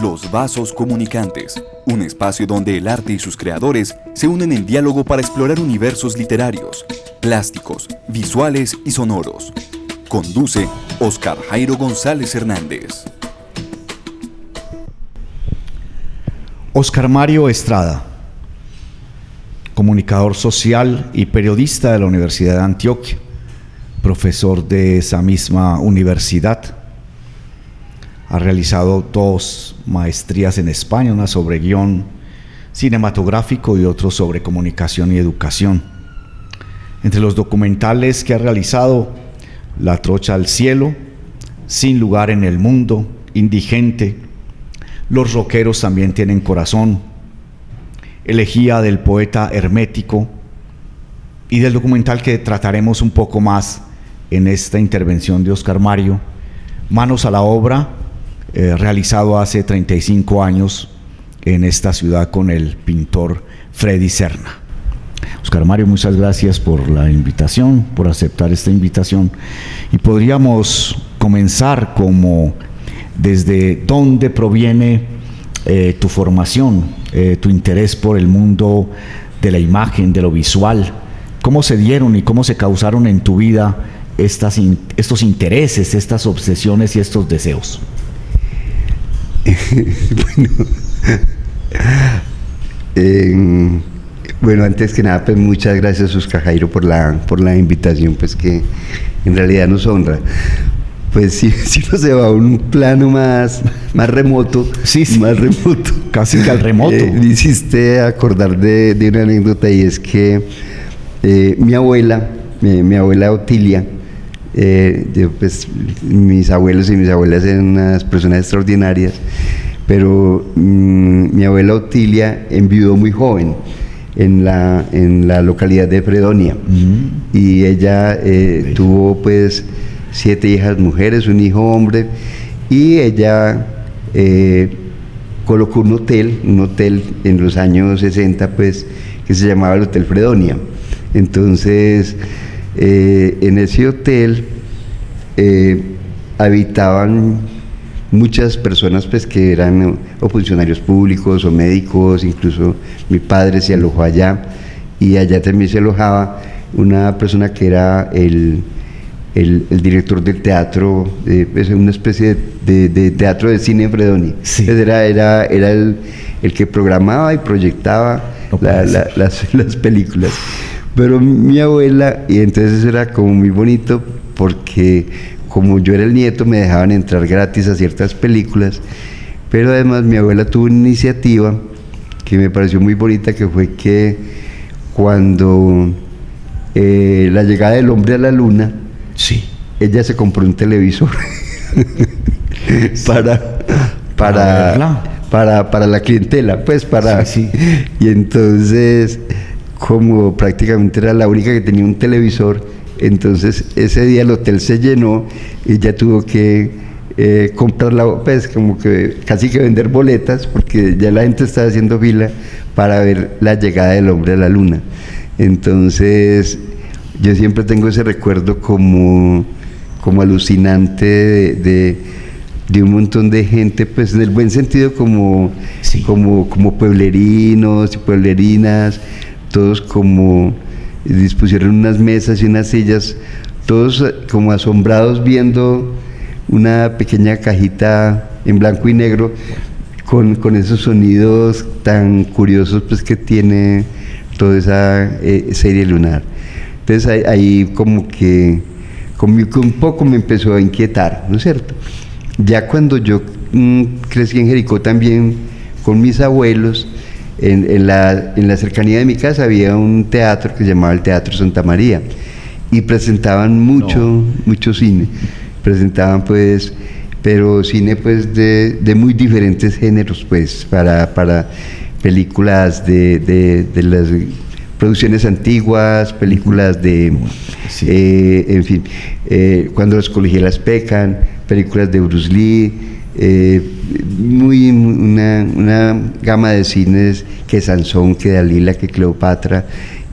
Los Vasos Comunicantes, un espacio donde el arte y sus creadores se unen en diálogo para explorar universos literarios, plásticos, visuales y sonoros. Conduce Oscar Jairo González Hernández. Oscar Mario Estrada, comunicador social y periodista de la Universidad de Antioquia, profesor de esa misma universidad. Ha realizado 2 maestrías en España, una sobre guión cinematográfico y otro sobre comunicación y educación. Entre los documentales que ha realizado, La Trocha al Cielo, Sin Lugar en el Mundo, Indigente, Los Rockeros también tienen corazón, Elegía del poeta hermético, y del documental que trataremos un poco más en esta intervención de Oscar Mario, Manos a la Obra, realizado hace 35 años en esta ciudad con el pintor Freddy Serna. Oscar Mario, muchas gracias por la invitación, por aceptar esta invitación, y podríamos comenzar como desde dónde proviene tu formación, tu interés por el mundo de la imagen, de lo visual. ¿Cómo se dieron y cómo se causaron en tu vida estos intereses, estas obsesiones y estos deseos? Bueno, antes que nada, pues muchas gracias, Oscar Jairo, por la invitación, pues que en realidad nos honra. Pues si uno se va a un plano más remoto, sí. Más remoto, casi que al remoto. Me hiciste acordar de una anécdota, y es que mi abuela Otilia, pues mis abuelos y mis abuelas eran unas personas extraordinarias, pero mi abuela Otilia enviudó muy joven en la localidad de Fredonia, y ella tuvo pues 7 hijas mujeres, un hijo hombre, y ella colocó un hotel en los años 60 pues, que se llamaba el Hotel Fredonia. Entonces en ese hotel habitaban muchas personas pues que eran o funcionarios públicos o médicos, incluso mi padre se alojó allá, y allá también se alojaba una persona que era el director del teatro, es una especie de teatro de cine en Fredonia. Sí. Entonces era el que programaba y proyectaba las películas. Pero mi abuela, y entonces era como muy bonito, porque como yo era el nieto me dejaban entrar gratis a ciertas películas, pero además mi abuela tuvo una iniciativa que me pareció muy bonita, que fue que cuando la llegada del hombre a la luna, sí, ella se compró un televisor para la clientela, pues sí. Y entonces, como prácticamente era la única que tenía un televisor, entonces ese día el hotel se llenó y ella tuvo que comprarla, pues como que casi que vender boletas, porque ya la gente estaba haciendo fila para ver la llegada del hombre a la luna. Entonces yo siempre tengo ese recuerdo como alucinante de un montón de gente, pues en el buen sentido, como pueblerinos y pueblerinas, todos como dispusieron unas mesas y unas sillas, todos como asombrados viendo una pequeña cajita en blanco y negro con esos sonidos tan curiosos pues que tiene toda esa serie lunar. Entonces ahí como que un poco me empezó a inquietar, ¿no es cierto? Ya cuando yo crecí en Jericó también con mis abuelos, en la cercanía de mi casa había un teatro que se llamaba el Teatro Santa María, y presentaban mucho cine, presentaban pues, pero cine pues de muy diferentes géneros, pues para películas de las producciones antiguas, películas en fin, Cuando los colegialas pecan, películas de Bruce Lee, una gama de cines, que Sansón, que Dalila, que Cleopatra,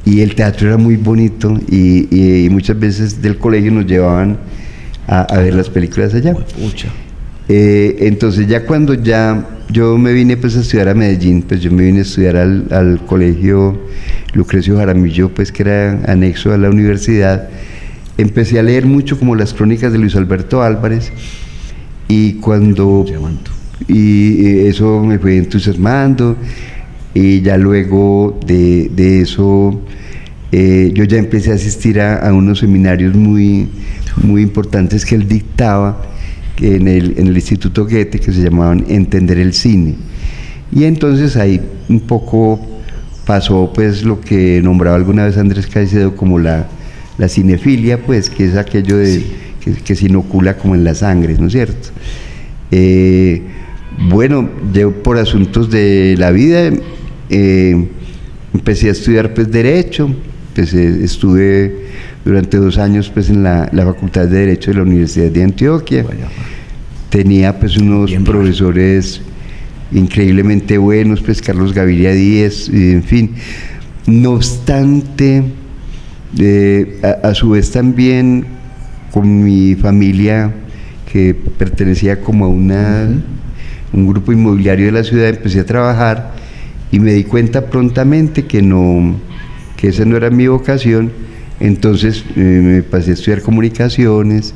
y el teatro era muy bonito, y muchas veces del colegio nos llevaban a ver las películas allá. Pucha. Entonces ya cuando yo me vine pues a estudiar a Medellín, pues yo me vine a estudiar al colegio Lucrecio Jaramillo, pues que era anexo a la universidad. Empecé a leer mucho como las crónicas de Luis Alberto Álvarez, y eso me fue entusiasmando, y ya luego de eso yo ya empecé a asistir a unos seminarios muy importantes que él dictaba en el Instituto Goethe, que se llamaban Entender el Cine. Y entonces ahí un poco pasó pues lo que nombraba alguna vez Andrés Caicedo como la cinefilia, pues, que es aquello de que se inocula como en la sangre, ¿no es cierto? Bueno, yo por asuntos de la vida empecé a estudiar pues Derecho, estuve durante 2 años pues en la Facultad de Derecho de la Universidad de Antioquia. Tenía pues unos profesores increíblemente buenos, pues Carlos Gaviria Díez, en fin. No obstante, a su vez también con mi familia, que pertenecía como a un grupo inmobiliario de la ciudad, empecé a trabajar y me di cuenta prontamente que esa no era mi vocación. Entonces me pasé a estudiar comunicaciones,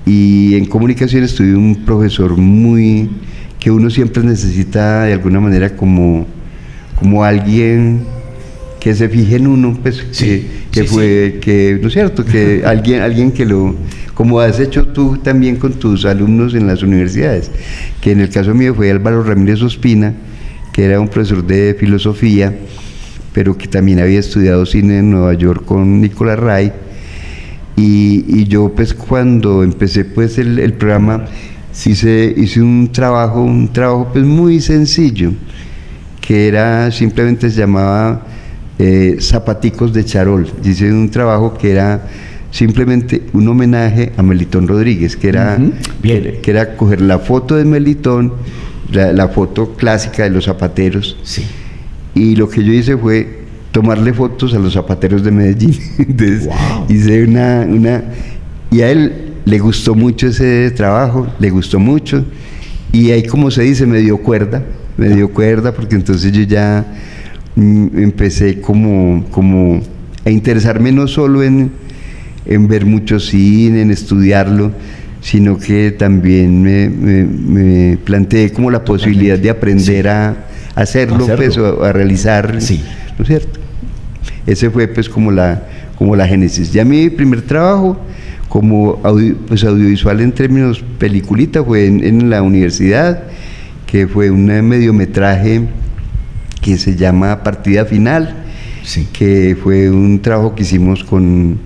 y en comunicaciones tuve un profesor que uno siempre necesita de alguna manera como alguien que se fije en uno, pues, que no es cierto, que alguien que como has hecho tú también con tus alumnos en las universidades, que en el caso mío fue Álvaro Ramírez Ospina, que era un profesor de filosofía, pero que también había estudiado cine en Nueva York con Nicolás Ray. Y yo pues cuando empecé pues el programa hice un trabajo pues muy sencillo, que era simplemente, se llamaba Zapaticos de Charol. Hice un trabajo que era simplemente un homenaje a Melitón Rodríguez, que era coger la foto de Melitón, la foto clásica de los zapateros, y lo que yo hice fue tomarle fotos a los zapateros de Medellín. Entonces hice y a él le gustó mucho ese trabajo, le gustó mucho, y ahí, como se dice, me dio cuerda, porque entonces yo ya empecé como a interesarme no solo en ver mucho cine, en estudiarlo, sino que también me planteé como la posibilidad de aprender a hacerlo, pues, o a realizar, ¿no es cierto? Ese fue pues como la génesis. Ya mi primer trabajo como audiovisual en términos peliculita fue en la universidad, que fue un mediometraje que se llama Partida Final, que fue un trabajo que hicimos con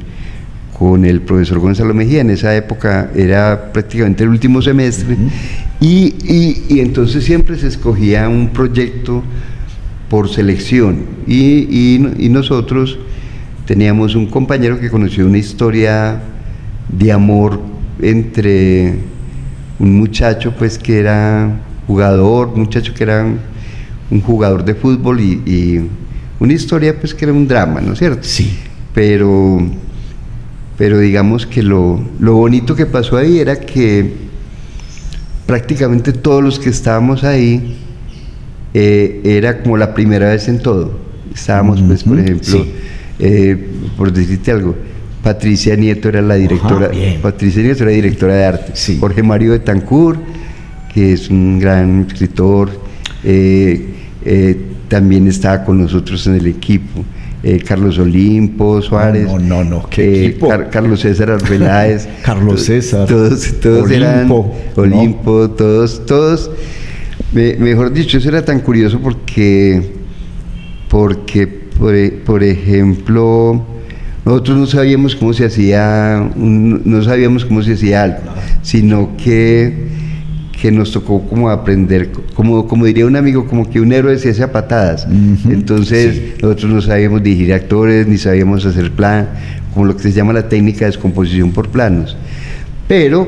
el profesor Gonzalo Mejía. En esa época era prácticamente el último semestre, y entonces siempre se escogía un proyecto por selección, y nosotros teníamos un compañero que conoció una historia de amor entre un muchacho pues que era un jugador de fútbol, y una historia pues que era un drama, ¿no es cierto? Pero digamos que lo bonito que pasó ahí era que prácticamente todos los que estábamos ahí era como la primera vez en todo. Estábamos pues, por ejemplo, por decirte algo, Patricia Nieto era la directora. Patricia Nieto era directora de arte. Jorge Mario Betancourt, que es un gran escritor, también estaba con nosotros en el equipo. Carlos Olimpo Suárez, ¿qué equipo? Carlos César Arbeláez, Carlos César, todos Olimpo, todos. Mejor dicho, eso era tan curioso porque por ejemplo, nosotros no sabíamos cómo se hacía algo, sino que nos tocó como aprender, como diría un amigo, como que un héroe se hace a patadas. Entonces nosotros no sabíamos dirigir actores, ni sabíamos hacer plan, como lo que se llama la técnica de descomposición por planos, pero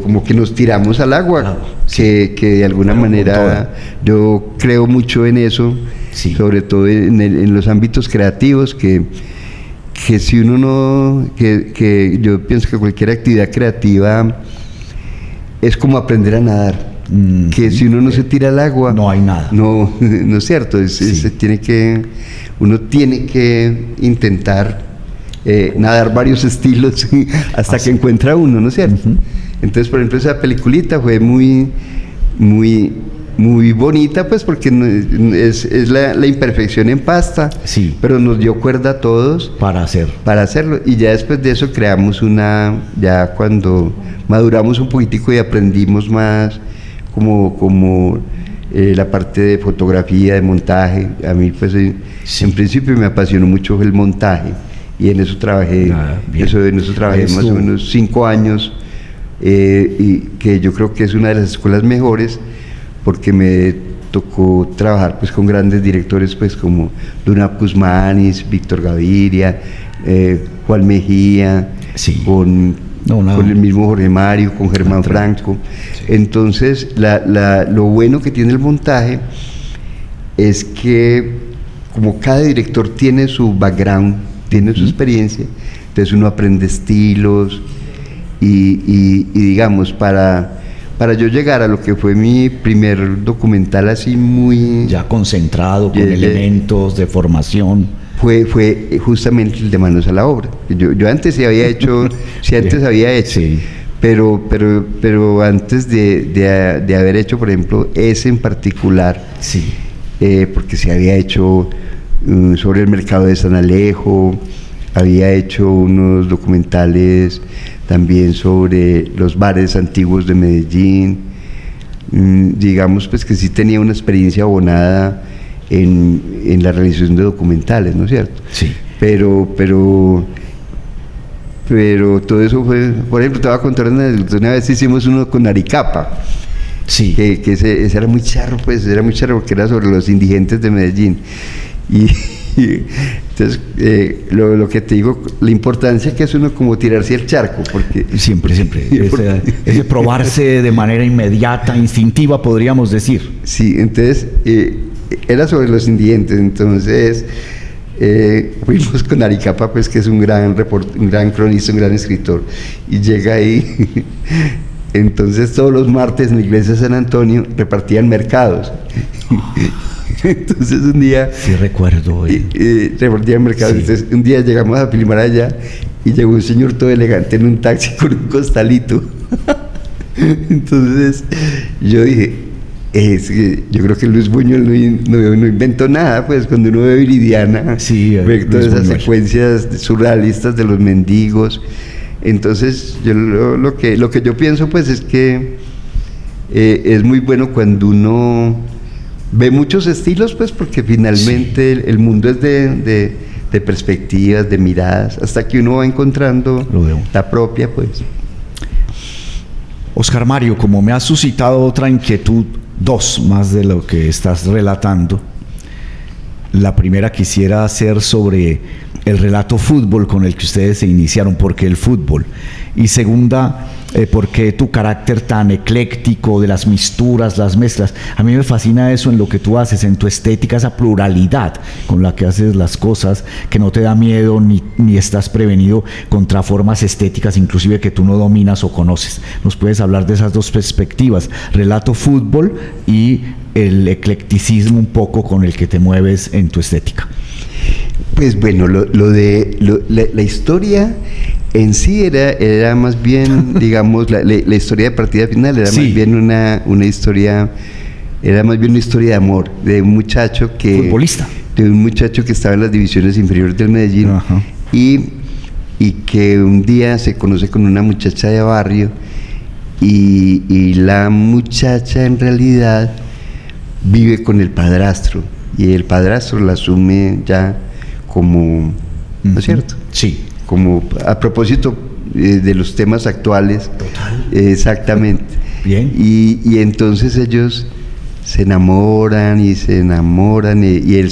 como que nos tiramos al agua, que de alguna manera yo creo mucho en eso, sobre todo en los ámbitos creativos, que que si uno no, que yo pienso que cualquier actividad creativa es como aprender a nadar. Que si uno no se tira al agua, no hay nada. No es cierto. Uno tiene que intentar nadar varios estilos hasta que encuentra uno, ¿no es cierto? Entonces, por ejemplo, esa peliculita fue muy bonita, pues, porque es la imperfección en pasta, sí, pero nos dio cuerda a todos para hacerlo. Y ya después de eso creamos ya cuando maduramos un poquitico y aprendimos más como la parte de fotografía, de montaje. A mí, pues, en principio me apasionó mucho el montaje y en eso trabajé. En eso trabajé más o menos 5 años, y que yo creo que es una de las escuelas mejores, porque me tocó trabajar, pues, con grandes directores, pues, como Luna Guzmanis, Víctor Gaviria, Juan Mejía, sí, con el mismo Jorge Mario, con Germán Franco. Sí. Entonces, lo bueno que tiene el montaje es que, como cada director tiene su background, tiene su experiencia, entonces uno aprende estilos y digamos, para yo llegar a lo que fue mi primer documental así muy... ya concentrado, con elementos de formación. Fue justamente el de Manos a la Obra. Yo antes sí había hecho, sí. Pero antes de haber hecho, por ejemplo, ese en particular, sí, porque se había hecho sobre el mercado de San Alejo, había hecho unos documentales también sobre los bares antiguos de Medellín. Digamos, pues, que sí tenía una experiencia abonada en la realización de documentales, ¿no es cierto? Sí. Pero todo eso fue, por ejemplo, te voy a contar una vez hicimos uno con Aricapa. Sí. Que ese era muy charro, pues, porque era sobre los indigentes de Medellín. Y entonces, lo que te digo, la importancia que es uno como tirarse al charco, porque... Siempre. Ese probarse de manera inmediata, instintiva, podríamos decir. Sí, entonces, era sobre los indigentes, entonces... fuimos con Aricapa, pues, que es un gran cronista, un gran escritor, y llega ahí. Entonces, todos los martes en la iglesia de San Antonio repartían mercados. Entonces, un día... Sí, recuerdo. Repartían mercados. Sí. Entonces, un día llegamos a filmar allá y llegó un señor todo elegante en un taxi con un costalito. Entonces, yo dije... yo creo que Luis Buñuel no inventó nada, pues, cuando uno ve Viridiana, sí, ve todas esas secuencias surrealistas de los mendigos. Entonces, yo lo que yo pienso, pues, es que es muy bueno cuando uno ve muchos estilos, pues, porque finalmente sí, el mundo es de perspectivas, de miradas, hasta que uno va encontrando la propia, pues. Oscar Mario, como me has suscitado otra inquietud, 2 más de lo que estás relatando. La primera quisiera hacer sobre el relato fútbol con el que ustedes se iniciaron. ¿Por qué el fútbol? Y segunda, ¿por qué tu carácter tan ecléctico de las misturas, las mezclas? A mí me fascina eso en lo que tú haces, en tu estética, esa pluralidad con la que haces las cosas, que no te da miedo ni estás prevenido contra formas estéticas, inclusive que tú no dominas o conoces. ¿Nos puedes hablar de esas 2 perspectivas? Relato fútbol y el eclecticismo un poco con el que te mueves en tu estética. Pues bueno, la historia en sí era más bien, digamos, la historia de partida final era sí, más bien una historia, era más bien una historia de amor, de un muchacho que... futbolista. De un muchacho que estaba en las divisiones inferiores del Medellín. Ajá. Y que un día se conoce con una muchacha de barrio y la muchacha en realidad vive con el padrastro y el padrastro la asume ya como, ¿no es cierto? Sí. Como a propósito de los temas actuales. Total. Exactamente. Bien. Y entonces ellos se enamoran y él,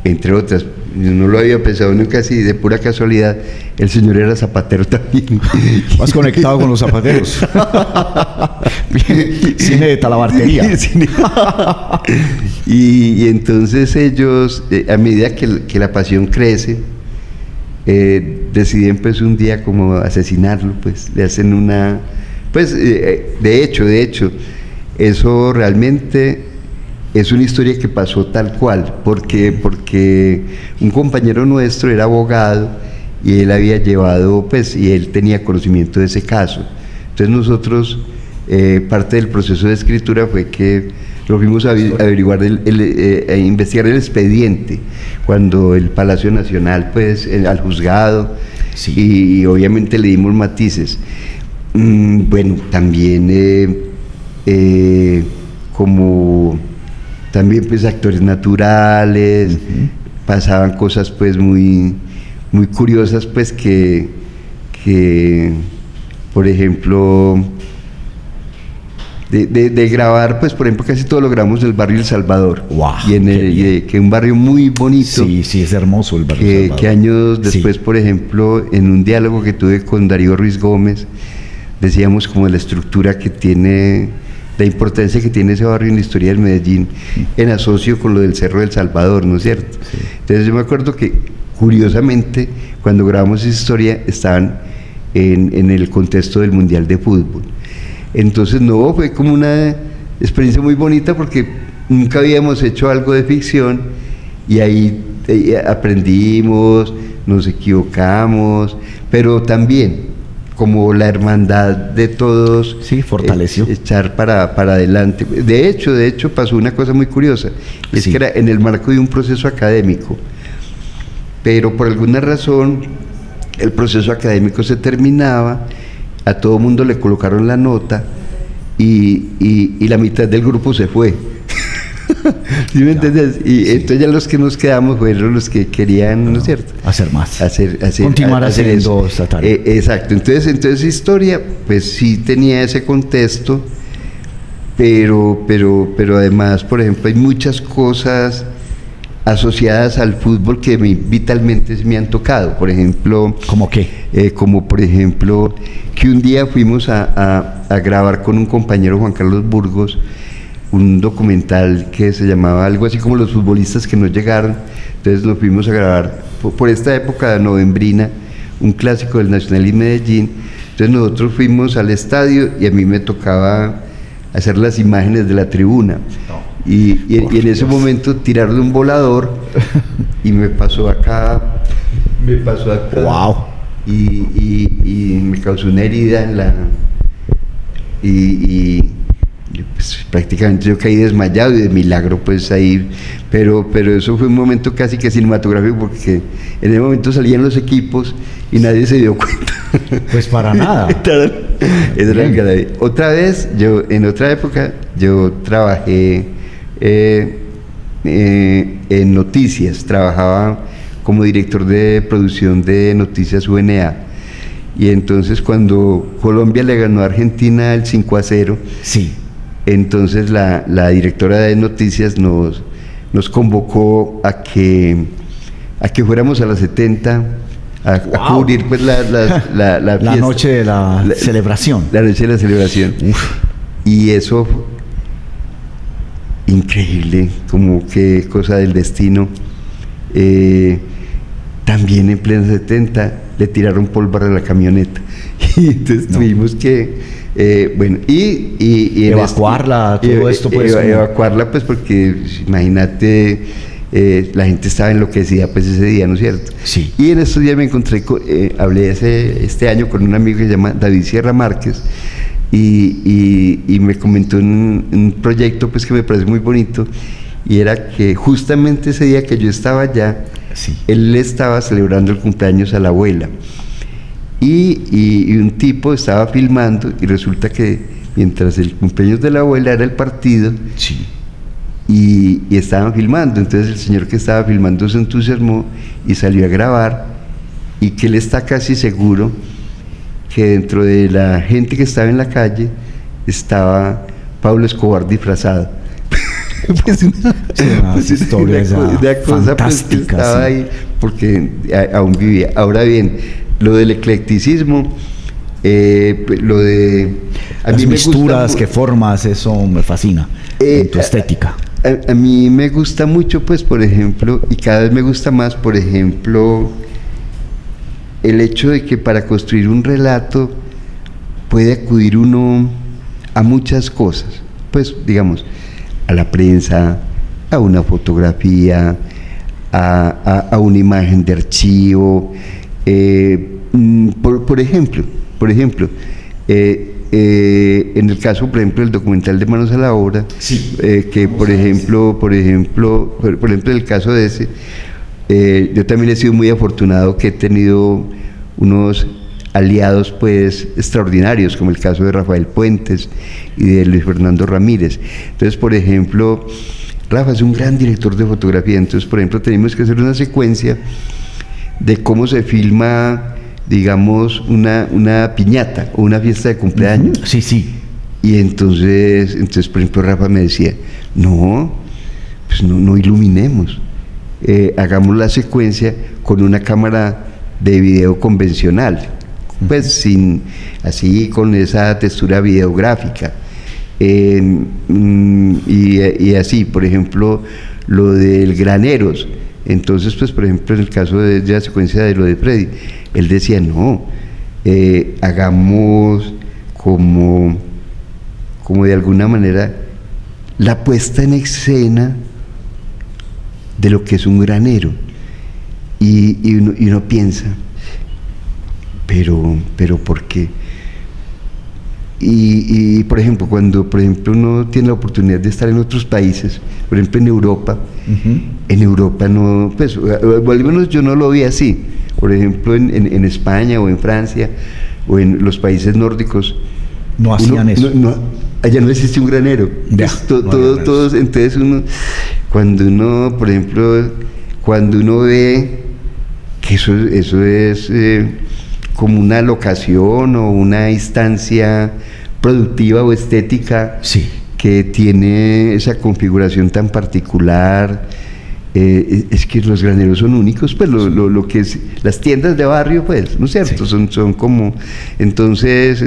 entre otras, no lo había pensado nunca así, de pura casualidad, el señor era zapatero también. Más conectado con los zapateros. Bien. Cine de talabartería. Y entonces ellos, a medida que la pasión crece, deciden pues un día como asesinarlo, pues le hacen una, pues de hecho, eso realmente es una historia que pasó tal cual, porque un compañero nuestro era abogado y él había llevado, pues, y él tenía conocimiento de ese caso. Entonces nosotros, parte del proceso de escritura fue que lo fuimos a averiguar, a investigar el expediente, cuando el Palacio Nacional, pues, al juzgado, sí. y obviamente le dimos matices. Bueno, también como también pues actores naturales, pasaban cosas pues muy curiosas, pues que por ejemplo de grabar, pues por ejemplo casi todo lo grabamos en el barrio El Salvador. Wow, que es un barrio muy bonito. Sí, es hermoso el barrio El Salvador. Que años después, por ejemplo, en un diálogo que tuve con Darío Ruiz Gómez, decíamos como la estructura que tiene, la importancia que tiene ese barrio en la historia del Medellín, en asocio con lo del Cerro del Salvador, ¿no es cierto? Sí. Entonces yo me acuerdo que, curiosamente, cuando grabamos esa historia, estaban en el contexto del Mundial de Fútbol. Entonces, no, fue como una experiencia muy bonita porque nunca habíamos hecho algo de ficción y ahí aprendimos, nos equivocamos, pero también como la hermandad de todos, sí, fortaleció, echar para adelante. De hecho pasó una cosa muy curiosa, es que era en el marco de un proceso académico, pero por alguna razón el proceso académico se terminaba, a todo mundo le colocaron la nota y la mitad del grupo se fue. ¿Sí me entiendes? Y entonces ya los que nos quedamos fueron los que querían, ¿no es cierto?, hacer más, continuar haciendo esta tarea. Exacto. Entonces historia, pues sí tenía ese contexto, pero además, por ejemplo, hay muchas cosas asociadas al fútbol que vitalmente me han tocado. Por ejemplo, ¿cómo qué? Como por ejemplo que un día fuimos a grabar con un compañero, Juan Carlos Burgos, un documental que se llamaba algo así como Los futbolistas que no llegaron. Entonces lo fuimos a grabar por esta época novembrina, un clásico del Nacional y Medellín. Entonces nosotros fuimos al estadio y a mí me tocaba hacer las imágenes de la tribuna. Y en ese momento tiraron un volador y me pasó acá. Wow. Y me causó una herida en la... Pues, prácticamente yo caí desmayado y de milagro pues ahí, pero eso fue un momento casi que cinematográfico porque en ese momento salían los equipos y nadie se dio cuenta. Pues para nada. Otra vez, en otra época, yo trabajé en noticias, trabajaba como director de producción de Noticias UNA. Y entonces cuando Colombia le ganó a Argentina el 5-0, sí, entonces la directora de Noticias nos convocó a que fuéramos a las 70 a cubrir pues la fiesta, noche de la celebración. La noche de la celebración. Uf. Y eso, increíble, como que cosa del destino. También en pleno 70 le tiraron pólvora a la camioneta y entonces tuvimos que bueno, y evacuarla, todo esto pues evacuarla pues porque imagínate, la gente estaba enloquecida pues ese día, ¿no es cierto? Sí. Y en estos días me encontré hablé este año con un amigo que se llama David Sierra Márquez y me comentó un proyecto pues que me parece muy bonito, y era que justamente ese día que yo estaba allá, sí, él estaba celebrando el cumpleaños a la abuela y un tipo estaba filmando y resulta que mientras el cumpleaños de la abuela era el partido, sí, y estaban filmando, entonces el señor que estaba filmando se entusiasmó y salió a grabar, y que él está casi seguro que dentro de la gente que estaba en la calle estaba Pablo Escobar disfrazado. Pues una historia fantástica, pues, que estaba sí, ahí porque aún vivía. Ahora bien, lo del eclecticismo, lo de las misturas que formas, eso me fascina en tu estética. A mí me gusta mucho, pues, por ejemplo, y cada vez me gusta más, por ejemplo, el hecho de que para construir un relato puede acudir uno a muchas cosas, pues digamos, a la prensa, a una fotografía, a una imagen de archivo, por ejemplo, en el caso, por ejemplo, del documental de Manos a la Obra, Sí. Que por ejemplo, el caso de ese, yo también he sido muy afortunado que he tenido unos aliados pues extraordinarios, como el caso de Rafael Puentes y de Luis Fernando Ramírez. Entonces, por ejemplo, Rafa es un gran director de fotografía, entonces, por ejemplo, tenemos que hacer una secuencia de cómo se filma, digamos, una piñata o una fiesta de cumpleaños. Sí, sí. Y entonces, por ejemplo, Rafa me decía, no iluminemos, hagamos la secuencia con una cámara de video convencional, pues así con esa textura videográfica. Y así, por ejemplo, lo del Graneros. Entonces, pues, por ejemplo, en el caso de la secuencia de lo de Freddy, él decía, no, hagamos como de alguna manera la puesta en escena de lo que es un granero. Y uno piensa, pero ¿por qué? Y por ejemplo, cuando uno tiene la oportunidad de estar en otros países, por ejemplo en Europa, en Europa no, pues al menos yo no lo vi así. Por ejemplo en España o en Francia o en los países nórdicos, No hacían eso. Allá no existe un granero. Ya, Todos, entonces cuando uno ve que eso es como una locación o una instancia productiva o estética, sí, que tiene esa configuración tan particular, es que los graneros son únicos, pues lo que es las tiendas de barrio, pues, ¿no es cierto? Sí. Son como, entonces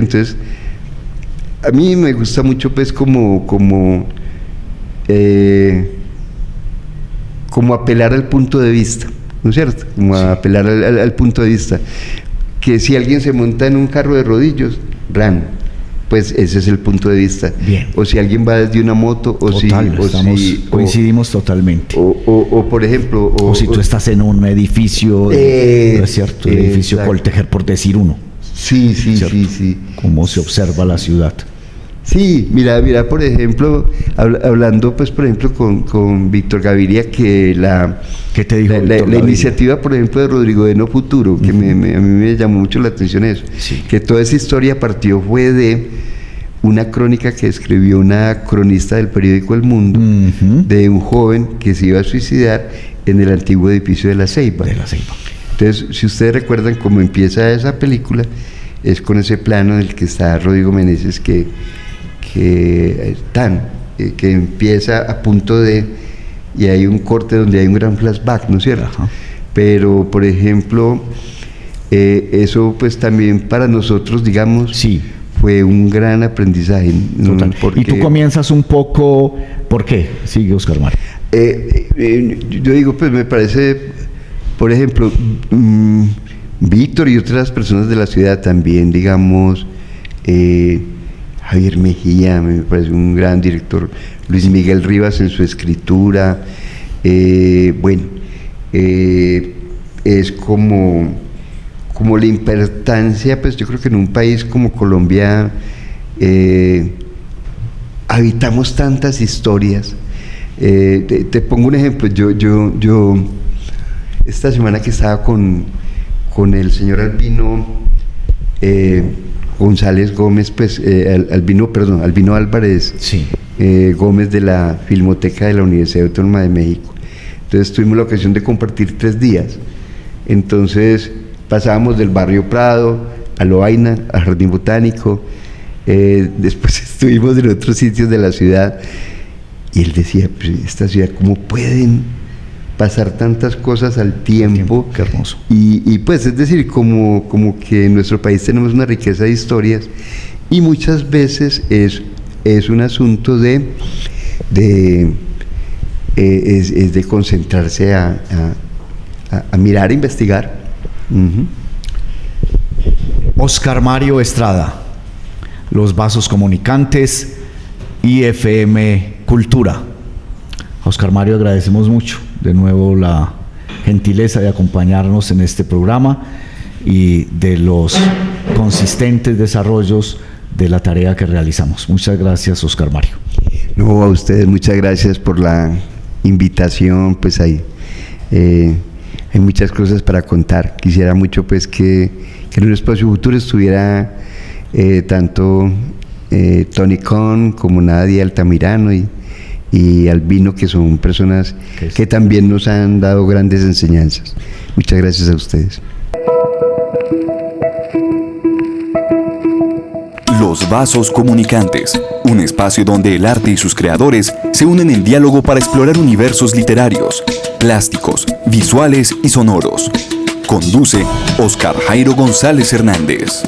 a mí me gusta mucho, pues, como apelar al punto de vista, ¿no es cierto? Como sí. Apelar al punto de vista, que si alguien se monta en un carro de rodillos, pues ese es el punto de vista. Bien. O si alguien va desde una moto, coincidimos totalmente. O por ejemplo, o si tú estás en un edificio, ¿no es cierto? Edificio Coltejer, por decir uno. Sí. Cómo se observa la ciudad. Sí, mira, por ejemplo, hablando, pues, por ejemplo, con Víctor Gaviria, que ¿qué te dijo la iniciativa, por ejemplo, de Rodrigo de No Futuro, que a mí me llamó mucho la atención eso, sí. Que toda esa historia fue de una crónica que escribió una cronista del periódico El Mundo, de un joven que se iba a suicidar en el antiguo edificio de La Ceiba. Entonces, si ustedes recuerdan cómo empieza esa película, es con ese plano en el que está Rodrigo Meneses, que empieza a punto de, y hay un corte donde hay un gran flashback, ¿no es cierto? Ajá. Pero, por ejemplo, eso pues también para nosotros, digamos, sí, fue un gran aprendizaje. Y tú comienzas un poco, ¿por qué? Sigue, Oscar Mario. Yo digo, pues me parece, por ejemplo, Víctor y otras personas de la ciudad también, digamos, Javier Mejía, me parece un gran director, Luis Miguel Rivas en su escritura, es como la importancia, pues yo creo que en un país como Colombia habitamos tantas historias. Te pongo un ejemplo, yo esta semana que estaba con el señor Albino González Gómez, pues Albino Álvarez, sí. Gómez, de la Filmoteca de la Universidad Autónoma de México. Entonces tuvimos la ocasión de compartir 3 días. Entonces pasábamos del barrio Prado a Loaina, al Jardín Botánico, después estuvimos en otros sitios de la ciudad, y él decía, pues, esta ciudad, ¿cómo pueden pasar tantas cosas al tiempo? Qué hermoso. Y pues, es decir, como que en nuestro país tenemos una riqueza de historias, y muchas veces es un asunto de concentrarse a mirar, a investigar. Oscar Mario Estrada, Los Vasos Comunicantes y FM Cultura. Oscar Mario, agradecemos mucho de nuevo la gentileza de acompañarnos en este programa y de los consistentes desarrollos de la tarea que realizamos. Muchas gracias, Oscar Mario. No, a ustedes muchas gracias por la invitación. Pues hay muchas cosas para contar. Quisiera mucho pues que en un espacio futuro estuviera tanto Tony Cohn como Nadia Altamirano y Albino, que son personas que también nos han dado grandes enseñanzas. Muchas gracias a ustedes. Los Vasos Comunicantes, un espacio donde el arte y sus creadores se unen en diálogo para explorar universos literarios, plásticos, visuales y sonoros. Conduce Oscar Jairo González Hernández.